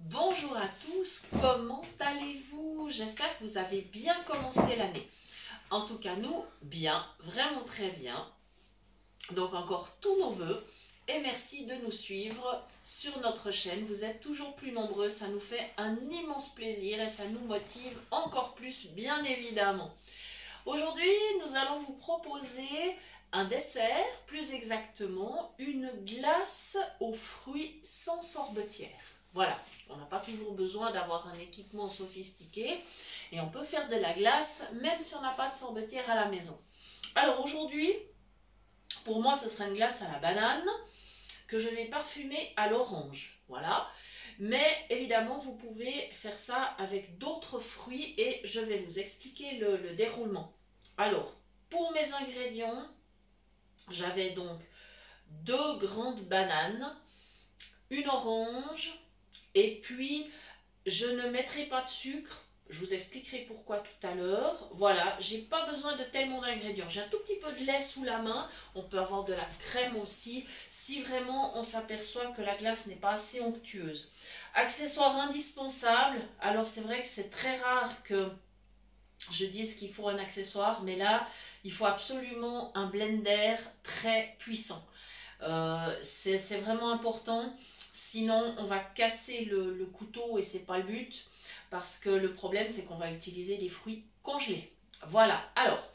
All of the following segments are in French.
Bonjour à tous, comment allez-vous? J'espère que vous avez bien commencé l'année. En tout cas, nous, bien, vraiment très bien. Donc encore tous nos vœux et merci de nous suivre sur notre chaîne. Vous êtes toujours plus nombreux, ça nous fait un immense plaisir et ça nous motive encore plus, bien évidemment. Aujourd'hui, nous allons vous proposer un dessert, plus exactement une glace aux fruits sans sorbetière. Voilà, on n'a pas toujours besoin d'avoir un équipement sophistiqué et on peut faire de la glace même si on n'a pas de sorbetière à la maison. Alors aujourd'hui, pour moi, ce sera une glace à la banane que je vais parfumer à l'orange. Voilà. Mais évidemment, vous pouvez faire ça avec d'autres fruits et je vais vous expliquer le déroulement. Alors, pour mes ingrédients, j'avais donc 2 grandes bananes, une orange et puis je ne mettrai pas de sucre. Je vous expliquerai pourquoi tout à l'heure. Voilà, j'ai pas besoin de tellement d'ingrédients. J'ai un tout petit peu de lait sous la main. On peut avoir de la crème aussi, si vraiment on s'aperçoit que la glace n'est pas assez onctueuse. Accessoire indispensable. Alors c'est vrai que c'est très rare que je dise qu'il faut un accessoire, mais là, il faut absolument un blender très puissant. C'est vraiment important. Sinon, on va casser le couteau et c'est pas le but. Parce que le problème, c'est qu'on va utiliser des fruits congelés. Voilà. Alors,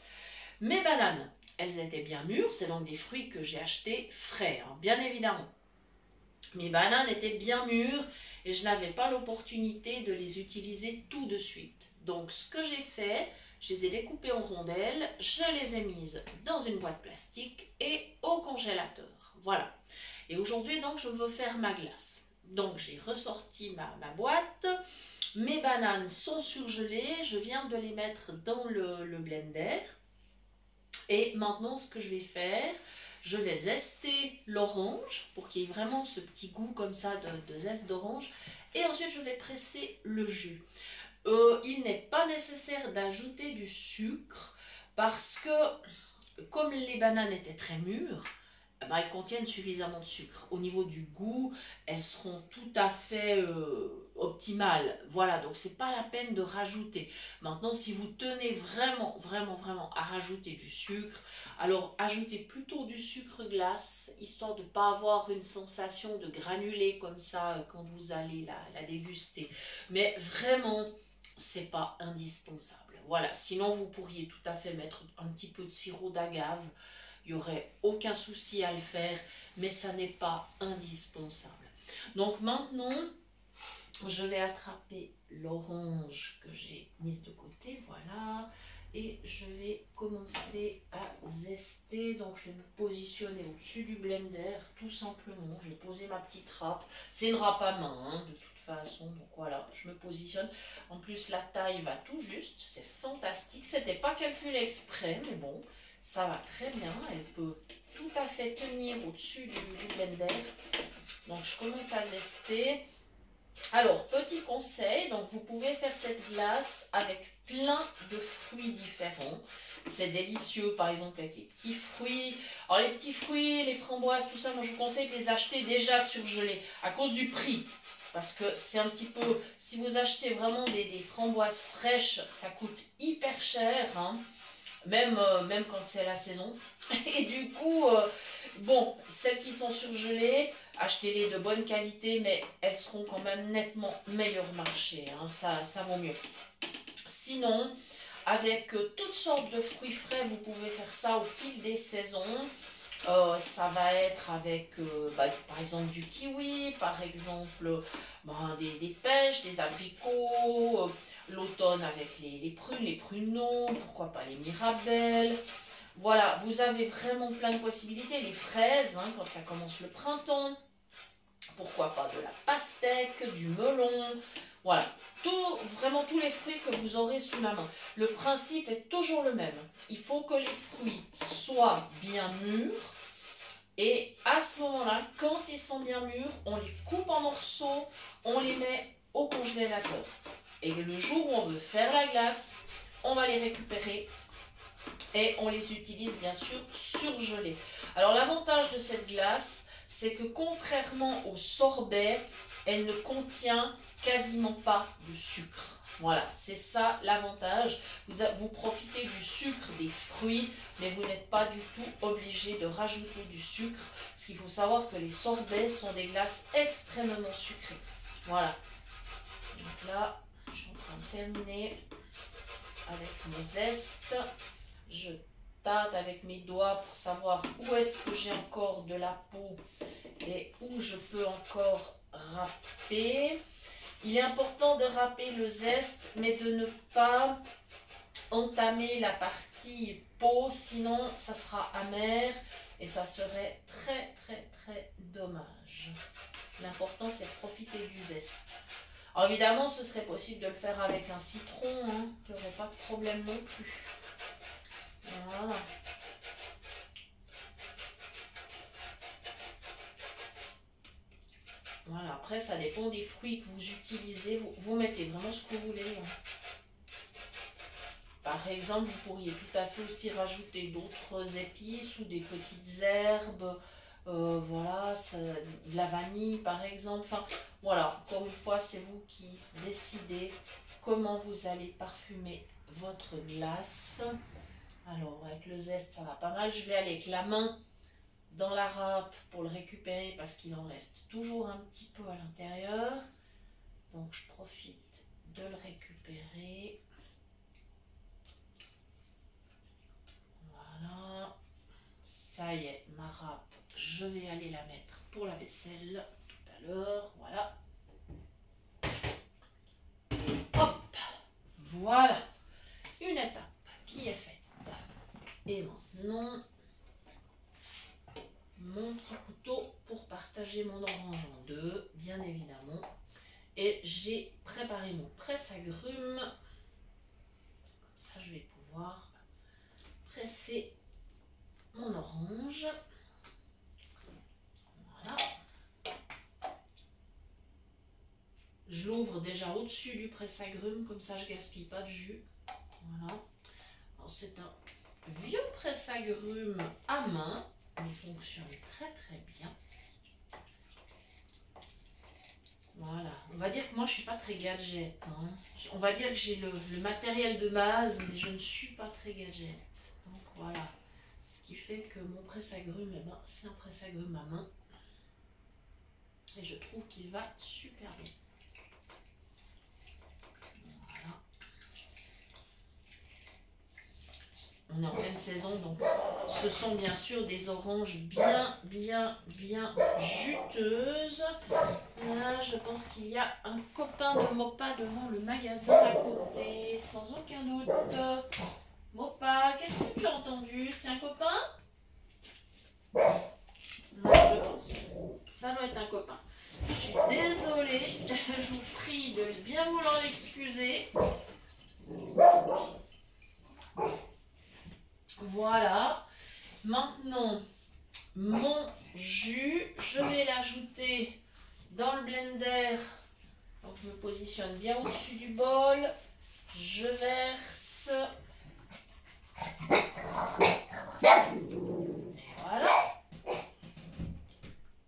mes bananes, elles étaient bien mûres. C'est donc des fruits que j'ai achetés frais, hein, bien évidemment. Mes bananes étaient bien mûres et je n'avais pas l'opportunité de les utiliser tout de suite. Donc, ce que j'ai fait, je les ai découpées en rondelles, je les ai mises dans une boîte plastique et au congélateur. Voilà. Et aujourd'hui, donc, je veux faire ma glace. Donc, j'ai ressorti ma boîte. Mes bananes sont surgelées. Je viens de les mettre dans le blender. Et maintenant, ce que je vais faire, je vais zester l'orange pour qu'il y ait vraiment ce petit goût comme ça de zeste d'orange. Et ensuite, je vais presser le jus. Il n'est pas nécessaire d'ajouter du sucre parce que, comme les bananes étaient très mûres, elles contiennent suffisamment de sucre. Au niveau du goût, elles seront tout à fait optimales. Voilà, donc c'est pas la peine de rajouter. Maintenant, si vous tenez vraiment à rajouter du sucre, alors ajoutez plutôt du sucre glace, histoire de ne pas avoir une sensation de granulé comme ça quand vous allez la déguster. Mais vraiment, c'est pas indispensable. Voilà, sinon vous pourriez tout à fait mettre un petit peu de sirop d'agave. Il n'y aurait aucun souci à le faire, mais ça n'est pas indispensable. Donc maintenant, je vais attraper l'orange que j'ai mise de côté, voilà, et je vais commencer à zester. Donc je vais me positionner au-dessus du blender, tout simplement. Je vais poser ma petite râpe. C'est une râpe à main, hein, de toute façon. Donc voilà, je me positionne. En plus, la taille va tout juste, c'est fantastique. C'était pas calculé exprès, mais bon, ça va très bien. Elle peut tout à fait tenir au-dessus du blender. Donc je commence à zester. Alors, petit conseil, donc vous pouvez faire cette glace avec plein de fruits différents. C'est délicieux, par exemple, avec les petits fruits. Alors, les petits fruits, les framboises, tout ça, moi, je vous conseille de les acheter déjà surgelés à cause du prix. Parce que c'est un petit peu... Si vous achetez vraiment des framboises fraîches, ça coûte hyper cher, hein. Même quand c'est la saison. Et du coup, bon, celles qui sont surgelées, achetez-les de bonne qualité, mais elles seront quand même nettement meilleur marché, hein, ça vaut mieux. Sinon, avec toutes sortes de fruits frais, vous pouvez faire ça au fil des saisons. Ça va être avec, par exemple, du kiwi, par exemple, des pêches, des abricots, l'automne avec les prunes, les pruneaux, pourquoi pas les mirabelles. Voilà, vous avez vraiment plein de possibilités. Les fraises, hein, quand ça commence le printemps, pourquoi pas de la pastèque, du melon. Voilà, vraiment tous les fruits que vous aurez sous la main. Le principe est toujours le même. Il faut que les fruits soient bien mûrs. Et à ce moment-là, quand ils sont bien mûrs, on les coupe en morceaux, on les met au congélateur. Et le jour où on veut faire la glace, on va les récupérer et on les utilise bien sûr surgelés. Alors l'avantage de cette glace, c'est que contrairement au sorbet, elle ne contient quasiment pas de sucre. Voilà, c'est ça l'avantage. Vous profitez du sucre des fruits, mais vous n'êtes pas du tout obligé de rajouter du sucre. Parce qu'il faut savoir que les sorbets sont des glaces extrêmement sucrées. Voilà. Donc là, je suis en train de terminer avec mon zeste. Je tâte avec mes doigts pour savoir où est-ce que j'ai encore de la peau et où je peux encore râper. Il est important de râper le zeste, mais de ne pas entamer la partie peau, sinon ça sera amer et ça serait très très très dommage. L'important c'est de profiter du zeste. Alors évidemment ce serait possible de le faire avec un citron, hein, il n'y aurait pas de problème non plus. Voilà. Voilà, après ça dépend des fruits que vous utilisez, vous mettez vraiment ce que vous voulez. Hein. Par exemple, vous pourriez tout à fait aussi rajouter d'autres épices ou des petites herbes, voilà, de la vanille par exemple. Enfin, voilà, encore une fois, c'est vous qui décidez comment vous allez parfumer votre glace. Alors, avec le zeste, ça va pas mal. Je vais aller avec la main dans la râpe pour le récupérer parce qu'il en reste toujours un petit peu à l'intérieur. Donc, je profite de le récupérer. Voilà. Ça y est, ma râpe, je vais aller la mettre pour la vaisselle tout à l'heure. Voilà. Hop. Voilà. Une étape qui est faite. Et maintenant, mon petit couteau pour partager mon orange en deux, bien évidemment. Et j'ai préparé mon presse-agrumes. Comme ça, je vais pouvoir presser mon orange. Voilà. Je l'ouvre déjà au-dessus du presse-agrumes, comme ça je gaspille pas de jus. Voilà. Alors c'est un vieux presse-agrumes à main. Il fonctionne très très bien. Voilà, on va dire que moi je suis pas très gadget. Hein. On va dire que j'ai le matériel de base, mais je ne suis pas très gadget. Donc voilà, ce qui fait que mon presse-agrumes, eh ben, c'est un presse-agrumes à main. Et je trouve qu'il va super bien. Voilà. On est en pleine saison, donc ce sont bien sûr des oranges bien juteuses. Là, je pense qu'il y a un copain de Mopa devant le magasin à côté, sans aucun doute. Mopa, qu'est-ce que tu as entendu? C'est un copain? Non, je pense. Ça doit être un copain. Je suis désolée, je vous prie de bien vouloir l'excuser. Voilà, maintenant mon jus, je vais l'ajouter dans le blender. Donc je me positionne bien au-dessus du bol, je verse. Et voilà,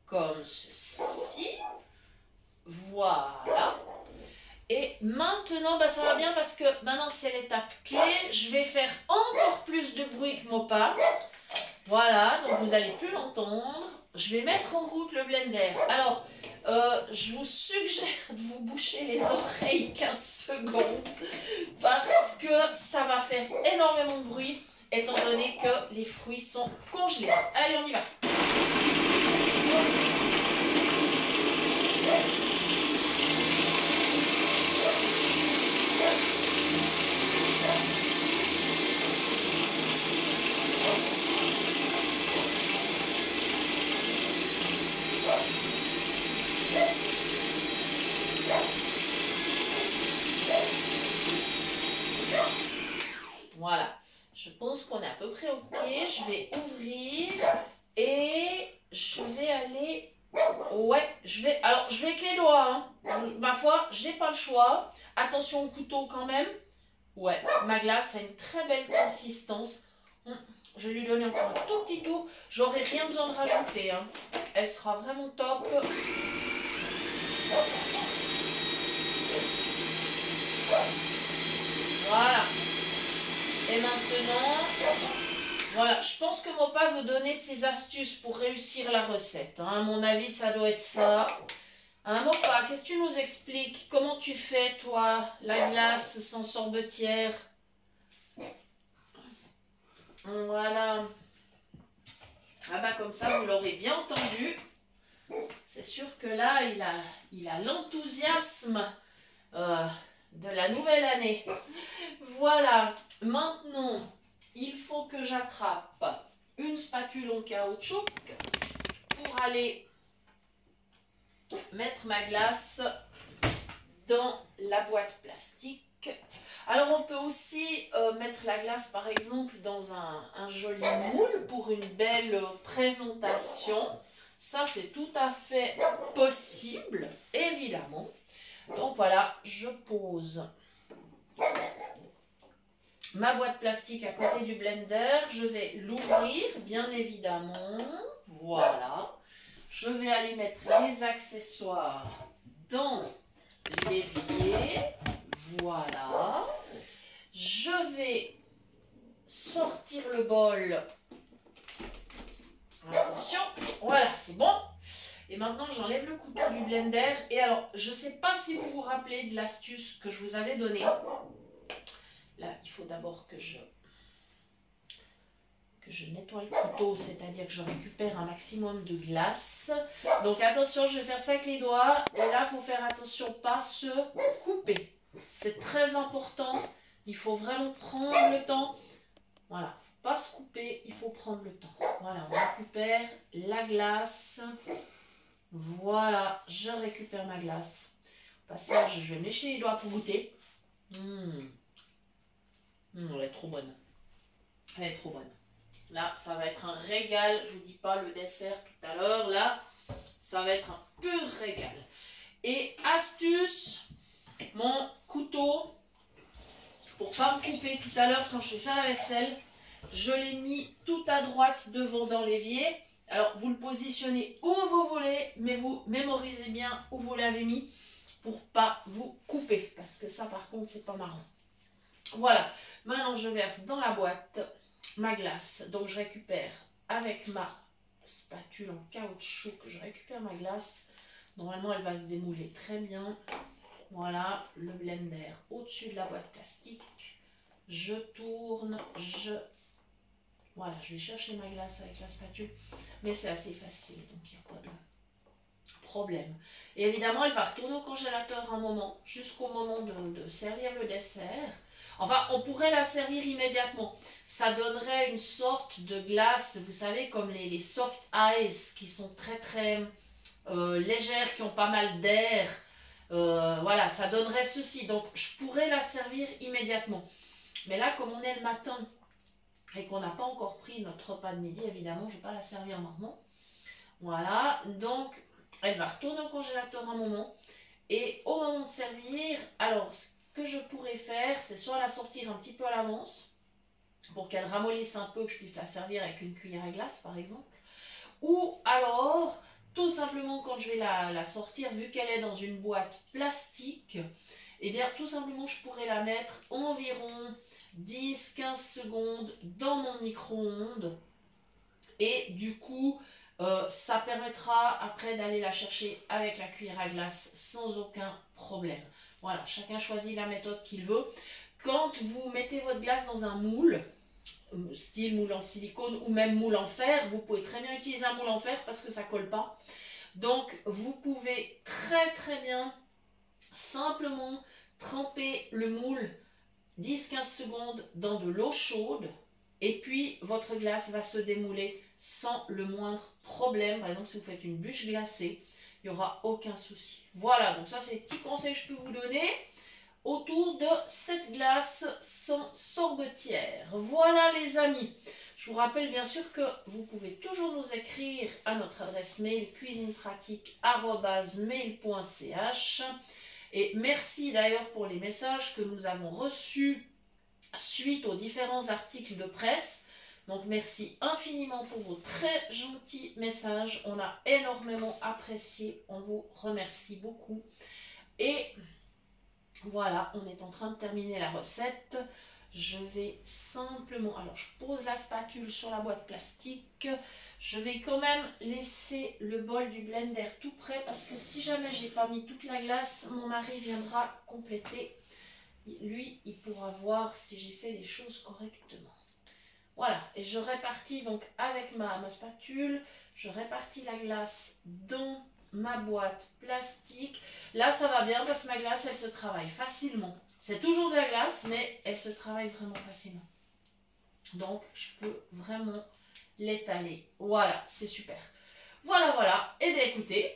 comme ceci. Voilà. Et maintenant, bah, ça va bien parce que maintenant c'est l'étape clé. Je vais faire encore plus de bruit que Mopa. Voilà, donc vous allez plus l'entendre. Je vais mettre en route le blender. Alors, je vous suggère de vous boucher les oreilles 15 secondes parce que ça va faire énormément de bruit étant donné que les fruits sont congelés. Allez, on y va. Voilà, je pense qu'on est à peu près ok. Je vais ouvrir et je vais aller... Ouais, je vais avec les doigts. Hein. Ma foi, j'ai pas le choix. Attention au couteau quand même. Ouais, ma glace a une très belle consistance. Je vais lui donner encore un tout petit tour. J'aurai rien besoin de rajouter. Hein. Elle sera vraiment top. Voilà. Et maintenant, voilà, je pense que mon papa veut donner ses astuces pour réussir la recette. Hein. À mon avis, ça doit être ça. Hein, mon papa, qu'est-ce que tu nous expliques? Comment tu fais, toi, la glace sans sorbetière? Voilà. Ah bah comme ça, vous l'aurez bien entendu. C'est sûr que là, il a l'enthousiasme de la nouvelle année. Voilà. Maintenant, il faut que j'attrape une spatule en caoutchouc pour aller mettre ma glace dans la boîte plastique. Alors on peut aussi mettre la glace par exemple dans un joli moule pour une belle présentation. Ça c'est tout à fait possible, évidemment. Donc voilà, je pose ma boîte plastique à côté du blender. Je vais l'ouvrir bien évidemment. Voilà. Je vais aller mettre les accessoires dans l'évier. Voilà. Je vais sortir le bol. Attention. Voilà, c'est bon. Et maintenant, j'enlève le couteau du blender. Et alors, je ne sais pas si vous vous rappelez de l'astuce que je vous avais donnée. Là, il faut d'abord que je nettoie le couteau, c'est-à-dire que je récupère un maximum de glace. Donc attention, je vais faire ça avec les doigts. Et là, il faut faire attention, pas se couper. C'est très important. Il faut vraiment prendre le temps. Voilà, pas se couper, il faut prendre le temps. Voilà, on récupère la glace. Voilà, je récupère ma glace. Au passage, je vais lécher les doigts pour goûter. Elle est trop bonne. Elle est trop bonne. Là, ça va être un régal. Je vous dis pas le dessert tout à l'heure. Là, ça va être un pur régal. Et astuce, mon couteau, pour pas me couper tout à l'heure quand je vais faire la vaisselle, je l'ai mis tout à droite devant dans l'évier. Alors, vous le positionnez où vous voulez, mais vous mémorisez bien où vous l'avez mis pour pas vous couper. Parce que ça, par contre, c'est pas marrant. Voilà. Maintenant, je verse dans la boîte ma glace. Donc, je récupère avec ma spatule en caoutchouc, je récupère ma glace. Normalement, elle va se démouler très bien. Voilà, le blender au-dessus de la boîte plastique. Je tourne, voilà, je vais chercher ma glace avec la spatule. Mais c'est assez facile, donc il n'y a pas de problème. Et évidemment, elle va retourner au congélateur un moment, jusqu'au moment de servir le dessert. Enfin, on pourrait la servir immédiatement. Ça donnerait une sorte de glace, vous savez, comme les soft ice, qui sont très très légères, qui ont pas mal d'air. Voilà, ça donnerait ceci. Donc, je pourrais la servir immédiatement. Mais là, comme on est le matin et qu'on n'a pas encore pris notre repas de midi, évidemment, je ne vais pas la servir maintenant. Voilà, donc elle va retourner au congélateur un moment. Et au moment de servir, alors ce que je pourrais faire, c'est soit la sortir un petit peu à l'avance, pour qu'elle ramollisse un peu, que je puisse la servir avec une cuillère à glace, par exemple. Ou alors, tout simplement, quand je vais la sortir, vu qu'elle est dans une boîte plastique, eh bien, tout simplement, je pourrais la mettre environ 10-15 secondes dans mon micro-ondes. Et du coup, ça permettra après d'aller la chercher avec la cuillère à glace sans aucun problème. Voilà, chacun choisit la méthode qu'il veut. Quand vous mettez votre glace dans un moule, style moule en silicone ou même moule en fer, vous pouvez très bien utiliser un moule en fer parce que ça ne colle pas. Donc, vous pouvez très très bien simplement tremper le moule 10-15 secondes dans de l'eau chaude et puis votre glace va se démouler sans le moindre problème. Par exemple, si vous faites une bûche glacée, il n'y aura aucun souci. Voilà, donc ça c'est les petits conseils que je peux vous donner autour de cette glace sans sorbetière. Voilà les amis. Je vous rappelle bien sûr que vous pouvez toujours nous écrire à notre adresse mail cuisinepratique@mail.ch. Et merci d'ailleurs pour les messages que nous avons reçus suite aux différents articles de presse. Donc merci infiniment pour vos très gentils messages. On a énormément apprécié. On vous remercie beaucoup. Et voilà, on est en train de terminer la recette. Je vais simplement... Alors, je pose la spatule sur la boîte plastique. Je vais quand même laisser le bol du blender tout prêt parce que si jamais j'ai pas mis toute la glace, mon mari viendra compléter. Lui, il pourra voir si j'ai fait les choses correctement. Voilà, et je répartis donc avec ma spatule, je répartis la glace dans ma boîte plastique. Là, ça va bien parce que ma glace, elle se travaille facilement. C'est toujours de la glace, mais elle se travaille vraiment facilement. Donc, je peux vraiment l'étaler. Voilà, c'est super. Voilà, voilà. Et bien, écoutez,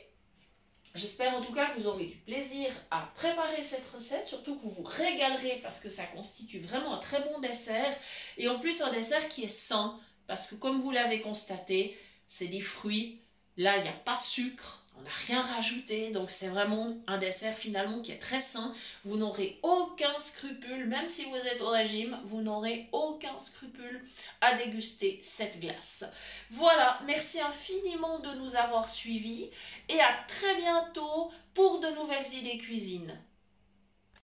j'espère en tout cas que vous aurez du plaisir à préparer cette recette, surtout que vous vous régalerez parce que ça constitue vraiment un très bon dessert. Et en plus, un dessert qui est sain, parce que comme vous l'avez constaté, c'est des fruits. Là, il n'y a pas de sucre. On n'a rien rajouté, donc c'est vraiment un dessert finalement qui est très sain. Vous n'aurez aucun scrupule, même si vous êtes au régime, vous n'aurez aucun scrupule à déguster cette glace. Voilà, merci infiniment de nous avoir suivis et à très bientôt pour de nouvelles idées cuisine.